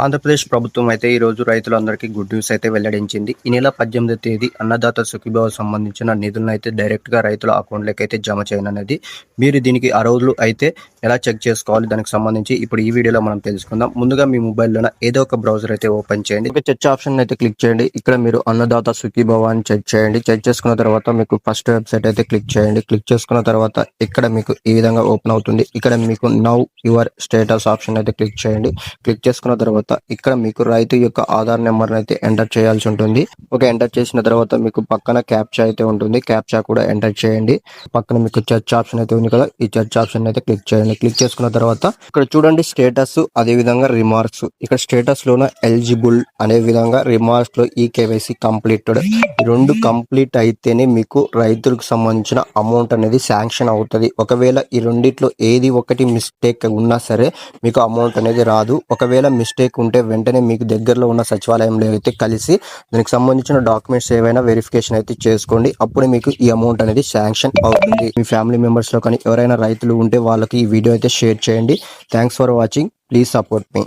ఆంధ్రప్రదేశ్ ప్రభుత్వం అయితే ఈరోజు రైతులందరికీ గుడ్ న్యూస్ అయితే వెల్లడించింది. ఈ నెల 18వ తేదీ అన్నదాత సుఖీభవ సంబంధించిన నిధులను అయితే డైరెక్ట్గా రైతుల అకౌంట్లోకి అయితే జమ చేయనున్నది. మీరు దీనికి అర్హులు అయితే ఎలా చెక్ చేసుకోవాలి, దానికి సంబంధించి ఇప్పుడు ఈ వీడియోలో మనం తెలుసుకుందాం. ముందుగా మీ మొబైల్లోన ఏదో ఒక బ్రౌజర్ అయితే ఓపెన్ చేయండి. ఒక సెర్చ్ ఆప్షన్ అయితే క్లిక్ చేయండి. ఇక్కడ మీరు అన్నదాత సుఖీభవ అని చెక్ చేయండి. చెక్ చేసుకున్న తర్వాత మీకు ఫస్ట్ వెబ్సైట్ అయితే క్లిక్ చేయండి. క్లిక్ చేసుకున్న తర్వాత ఇక్కడ మీకు ఈ విధంగా ఓపెన్ అవుతుంది. ఇక్కడ మీకు నౌ యువర్ స్టేటస్ ఆప్షన్ అయితే క్లిక్ చేయండి. క్లిక్ చేసుకున్న తర్వాత ఇక్కడ మీకు రైతు యొక్క ఆధార్ నెంబర్ అయితే ఎంటర్ చేయాల్సి ఉంటుంది. ఎంటర్ చేసిన తర్వాత మీకు పక్కన క్యాప్చా అయితే ఉంటుంది. క్యాప్చా కూడా ఎంటర్ చేయండి. పక్కన మీకు సెర్చ్ ఆప్షన్ అయితే ఉంది కదా, ఈ సెర్చ్ ఆప్షన్ అయితే క్లిక్ చేయండి. క్లిక్ చేసుకున్న తర్వాత ఇక్కడ చూడండి స్టేటస్, అదే విధంగా రిమార్క్స్. ఇక్కడ స్టేటస్ లోన ఎలిజిబుల్ అనే విధంగా, రిమార్క్స్ లో ఈ కేవైసీ కంప్లీటెడ్. రెండు కంప్లీట్ అయితేనే మీకు రైతులకు సంబంధించిన అమౌంట్ అనేది శాంక్షన్ అవుతుంది. ఒకవేళ ఈ రెండిట్లో ఏది ఒకటి మిస్టేక్ ఉన్నా సరే మీకు అమౌంట్ అనేది రాదు. ఒకవేళ మిస్టేక్ ఉంటే వెంటనే మీకు దగ్గరలో ఉన్న సచివాలయంలో అయితే కలిసి దానికి సంబంధించిన డాక్యుమెంట్స్ ఏవైనా వెరిఫికేషన్ అయితే చేసుకోండి. అప్పుడు మీకు ఈ అమౌంట్ అనేది శాంక్షన్ అవుతుంది. మీ ఫ్యామిలీ మెంబర్స్ లో కానీ ఎవరైనా రైతులు ఉంటే వాళ్ళకి ఈ వీడియో అయితే షేర్ చేయండి. Thanks for watching. Please support me.